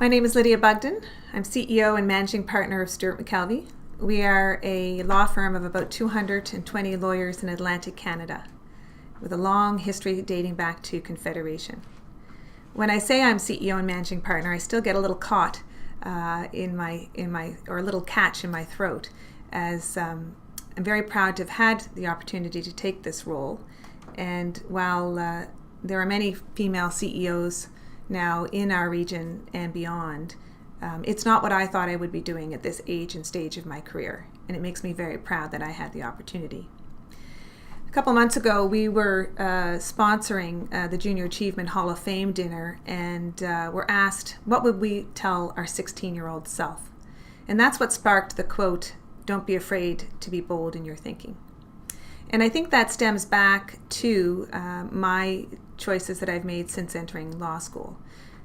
My name is Lydia Bugden. I'm CEO and Managing Partner of StewMac. We are a law firm of about 220 lawyers in Atlantic Canada, with a long history dating back to Confederation. When I say I'm CEO and Managing Partner, I still get a little caught or a little catch in my throat, as I'm very proud to have had the opportunity to take this role. And while there are many female CEOs now in our region and beyond, it's not what I thought I would be doing at this age and stage of my career, and it makes me very proud that I had the opportunity. A couple months ago, we were sponsoring the Junior Achievement Hall of Fame dinner, and were asked, what would we tell our 16-year-old self? And that's what sparked the quote, "Don't be afraid to be bold in your thinking." And I think that stems back to my choices that I've made since entering law school.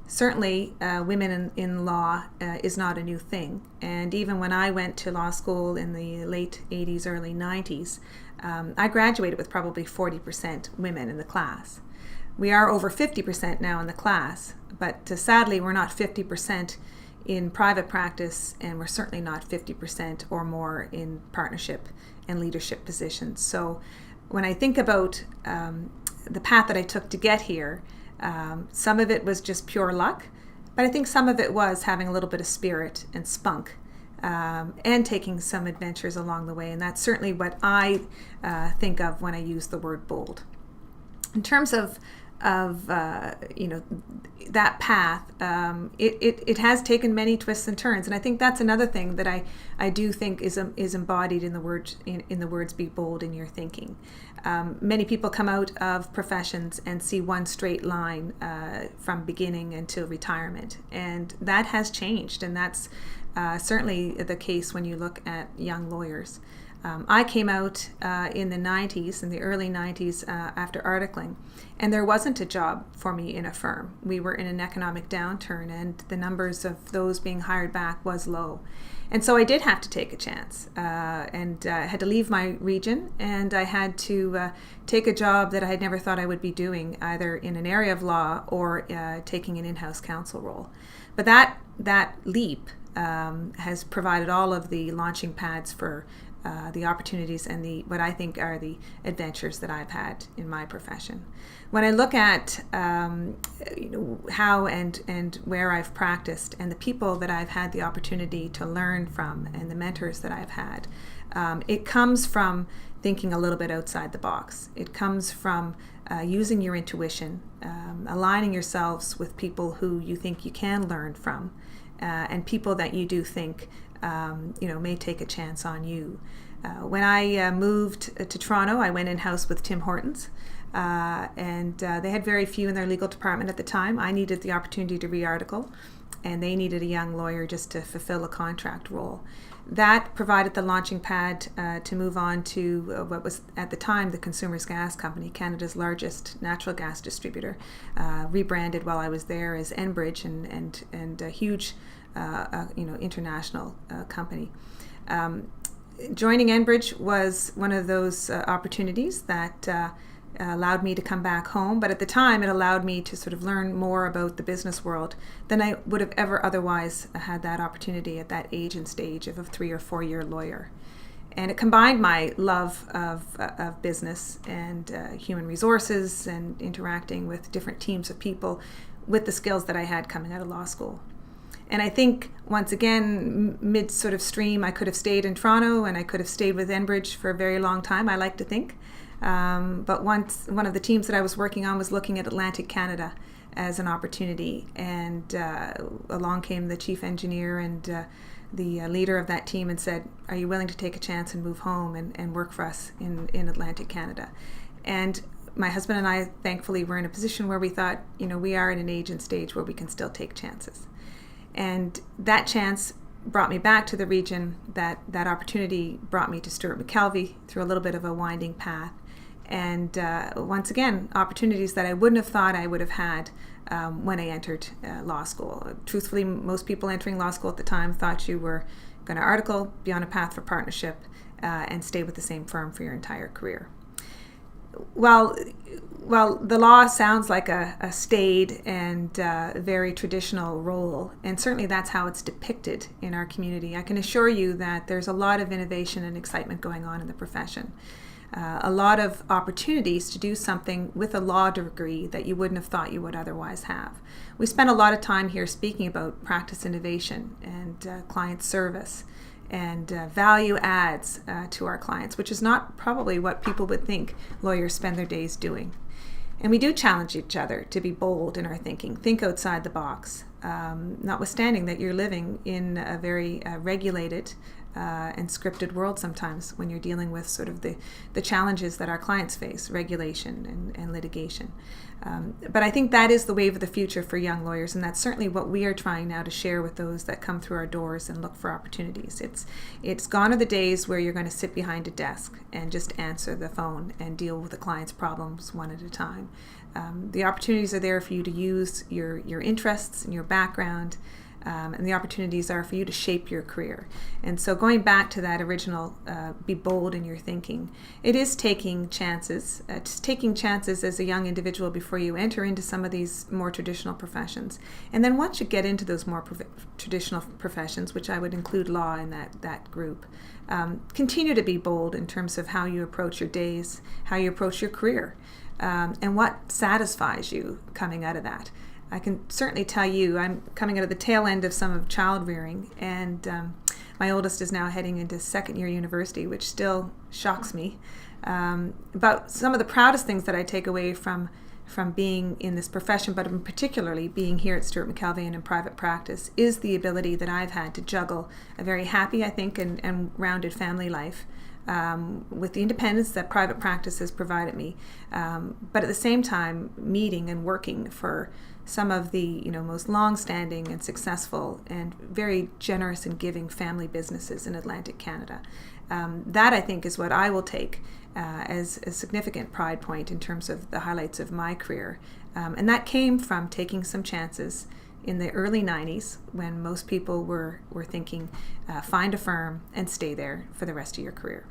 Certainly, women in law is not a new thing. And even when I went to law school in the late 80s, early 90s, I graduated with probably 40% women in the class. We are over 50% now in the class, but sadly we're not 50% in private practice, and we're certainly not 50% or more in partnership and leadership positions. So when I think about the path that I took to get here, some of it was just pure luck, but I think some of it was having a little bit of spirit and spunk, and taking some adventures along the way. And that's certainly what I think of when I use the word bold. In terms of that path, it has taken many twists and turns, and I think that's another thing that I do think is embodied in the words "be bold in your thinking." Many people come out of professions and see one straight line from beginning until retirement, and that has changed, and that's certainly the case when you look at young lawyers. I came out in the early 90s after articling, and there wasn't a job for me in a firm. We were in an economic downturn, and the numbers of those being hired back was low. And so I did have to take a chance, and I had to leave my region, and I had to take a job that I had never thought I would be doing, either in an area of law or taking an in-house counsel role. But that leap has provided all of the launching pads for the opportunities and what I think are the adventures that I've had in my profession. When I look at how and where I've practiced, and the people that I've had the opportunity to learn from, and the mentors that I've had, it comes from thinking a little bit outside the box. It comes from using your intuition, aligning yourselves with people who you think you can learn from, and people that you do think may take a chance on you. When I moved to Toronto, I went in-house with Tim Hortons, and they had very few in their legal department at the time. I needed the opportunity to re-article, and they needed a young lawyer just to fulfill a contract role. That provided the launching pad to move on to what was at the time the Consumers Gas Company, Canada's largest natural gas distributor, rebranded while I was there as Enbridge, and a huge international company. Joining Enbridge was one of those opportunities that allowed me to come back home, but at the time it allowed me to sort of learn more about the business world than I would have ever otherwise had that opportunity at that age and stage of a 3 or 4 year lawyer. And it combined my love of business and human resources and interacting with different teams of people with the skills that I had coming out of law school. And I think, once again, mid sort of stream, I could have stayed in Toronto, and I could have stayed with Enbridge for a very long time, I like to think. But once one of the teams that I was working on was looking at Atlantic Canada as an opportunity, and along came the chief engineer and the leader of that team and said, "Are you willing to take a chance and move home and work for us in Atlantic Canada?" And my husband and I, thankfully, were in a position where we thought, we are in an age and stage where we can still take chances. And that chance brought me back to the region. That opportunity brought me to StewMac through a little bit of a winding path. And once again, opportunities that I wouldn't have thought I would have had when I entered law school. Truthfully, most people entering law school at the time thought you were going to article, be on a path for partnership, and stay with the same firm for your entire career. Well, the law sounds like a staid and very traditional role, and certainly that's how it's depicted in our community. I can assure you that there's a lot of innovation and excitement going on in the profession. A lot of opportunities to do something with a law degree that you wouldn't have thought you would otherwise have. We spend a lot of time here speaking about practice innovation and client service and value adds to our clients, which is not probably what people would think lawyers spend their days doing. And we do challenge each other to be bold in our thinking, think outside the box, notwithstanding that you're living in a very regulated and scripted world sometimes when you're dealing with sort of the challenges that our clients face, regulation and litigation. But I think that is the wave of the future for young lawyers, and that's certainly what we are trying now to share with those that come through our doors and look for opportunities. It's gone are the days where you're going to sit behind a desk and just answer the phone and deal with the client's problems one at a time. The opportunities are there for you to use your interests and your background, and the opportunities are for you to shape your career. And so going back to that original, be bold in your thinking, it is taking chances. Just taking chances as a young individual before you enter into some of these more traditional professions. And then once you get into those more traditional professions, which I would include law in that group, continue to be bold in terms of how you approach your days, how you approach your career, and what satisfies you coming out of that. I can certainly tell you I'm coming out of the tail end of some of child rearing, and my oldest is now heading into second year university, which still shocks me. But some of the proudest things that I take away from being in this profession, but in particularly being here at Stewart McKelvey and in private practice, is the ability that I've had to juggle a very happy, I think, and rounded family life with the independence that private practice has provided me, but at the same time meeting and working for some of the most long-standing and successful and very generous and giving family businesses in Atlantic Canada. That I think is what I will take as a significant pride point in terms of the highlights of my career, and that came from taking some chances in the early 90s when most people were thinking find a firm and stay there for the rest of your career.